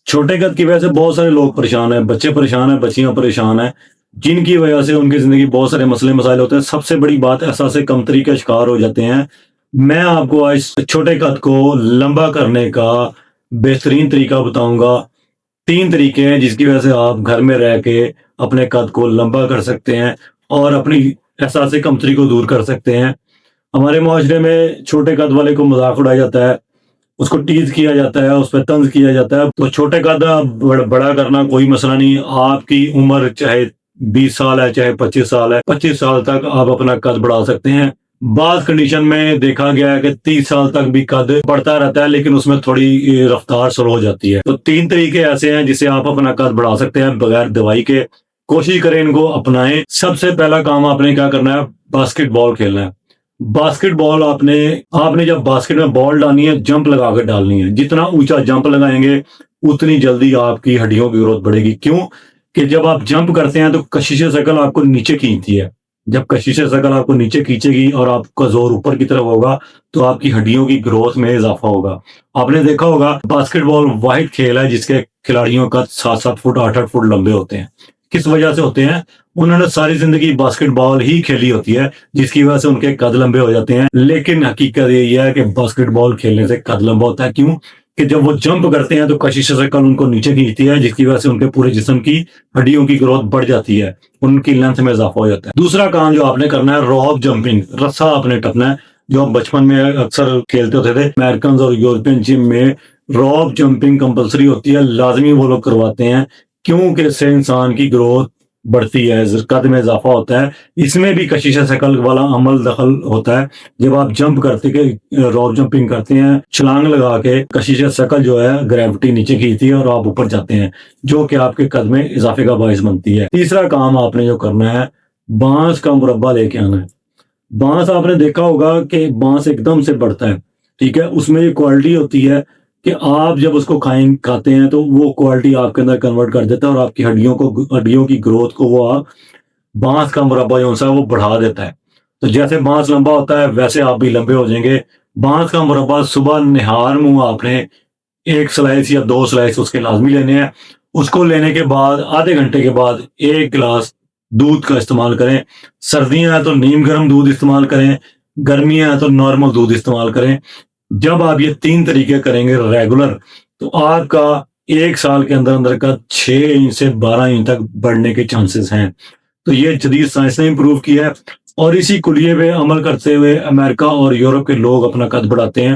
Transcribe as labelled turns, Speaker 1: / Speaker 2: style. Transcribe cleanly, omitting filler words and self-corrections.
Speaker 1: छोटे कद की वजह से बहुत सारे लोग परेशान हैं, बच्चे परेशान हैं, बच्चियां परेशान हैं, जिनकी वजह से उनकी ज़िंदगी बहुत सारे मसले मसाइल होते हैं। सबसे बड़ी बात एहसास कमतरी का शिकार हो जाते हैं। मैं आपको आज छोटे कद को लंबा करने का बेहतरीन तरीका बताऊँगा। 3 तरीके हैं जिसकी वजह से आप घर में रह के अपने कद को लंबा कर सकते हैं और अपनी एहसास कमतरी को दूर कर सकते हैं। हमारे माशरे में छोटे कद वाले को मज़ाक उड़ाया जाता है, उसको टीज़ किया जाता है, उस पे तंज़ किया जाता है। तो छोटे कद बड़ा करना कोई मसला नहीं। आपकी उम्र चाहे 20 साल है, चाहे 25 साल है, 25 साल तक आप अपना कद बढ़ा सकते हैं। बाज़ कंडीशन में देखा गया है कि 30 साल तक भी कद बढ़ता रहता है, लेकिन उसमें थोड़ी रफ्तार स्लो हो जाती है। तो 3 तरीके ऐसे हैं जिससे आप अपना कद बढ़ा सकते हैं बगैर दवाई के। कोशिश करें इनको अपनाएं। सबसे पहला काम आपने क्या करना है, बास्केटबॉल खेलना है। बास्केटबॉल आपने जब बास्केट में बॉल डालनी है, जंप लगा कर डालनी है। जितना ऊंचा जंप लगाएंगे उतनी जल्दी आपकी हड्डियों की ग्रोथ बढ़ेगी। क्यों कि जब आप जंप करते हैं तो कशिश शकल आपको नीचे खींचती है। जब कशिश शकल आपको नीचे खींचेगी और आपका जोर ऊपर की तरफ होगा तो आपकी हड्डियों की ग्रोथ में इजाफा होगा। आपने देखा होगा बास्केटबॉल वाहिद खेल है जिसके खिलाड़ियों का 7-7 फुट 8-8 फुट लंबे होते हैं। किस वजह से होते हैं? उन्होंने सारी जिंदगी बास्केटबॉल ही खेली होती है, जिसकी वजह से उनके कद लंबे हो जाते हैं। लेकिन हकीकत यही है कि बास्केटबॉल खेलने से कद लंबा होता है। क्यों कि जब वो जंप करते हैं तो कशिश शकल उनको नीचे खींचती है, जिसकी वजह से उनके पूरे जिस्म की हड्डियों की ग्रोथ बढ़ जाती है, उनकी लेंथ में इजाफा हो जाता है। दूसरा काम जो आपने करना है, रॉप जंपिंग, रस्सा आपने टपना है। जो आप बचपन में अक्सर खेलते होते थे, अमेरिकन और यूरोपियन जिम में रॉप जंपिंग कंपलसरी होती है, लाजमी वो लोग करवाते हैं। क्योंकि इससे इंसान की ग्रोथ बढ़ती है, कद में इजाफा होता है। इसमें भी कशिश शकल वाला अमल दखल होता है। जब आप जंप करते के रॉप जंपिंग करते हैं, छलांग लगा के कशिश शकल जो है ग्रेविटी नीचे खींचती है और आप ऊपर जाते हैं, जो कि आपके कद में इजाफे का बायस बनती है। तीसरा काम आपने जो करना है, बांस का मुरब्बा लेके आना है। बांस आपने देखा होगा कि बांस एकदम से बढ़ता है, ठीक है। उसमें ये क्वालिटी होती है कि आप जब उसको खाते हैं तो वो क्वालिटी आपके अंदर कन्वर्ट कर देता है और आपकी हड्डियों की ग्रोथ को वो बांस का मुरब्बा जो है वो बढ़ा देता है। तो जैसे बांस लंबा होता है वैसे आप भी लंबे हो जाएंगे। बांस का मुरब्बा सुबह निहार मुंह आपने 1 स्लाइस या 2 स्लाइस उसके लाजमी लेने हैं। उसको लेने के बाद आधे घंटे के बाद 1 गिलास दूध का इस्तेमाल करें। सर्दियां हैं तो नीम गर्म दूध इस्तेमाल करें, गर्मियां हैं तो नॉर्मल दूध इस्तेमाल करें। जब आप ये 3 तरीके करेंगे रेगुलर, तो आपका 1 साल के अंदर अंदर का 6 इंच से 12 इंच तक बढ़ने के चांसेस हैं। तो ये जदीद साइंस ने इम्प्रूव किया है और इसी कुलिये पे अमल करते हुए अमेरिका और यूरोप के लोग अपना कद बढ़ाते हैं।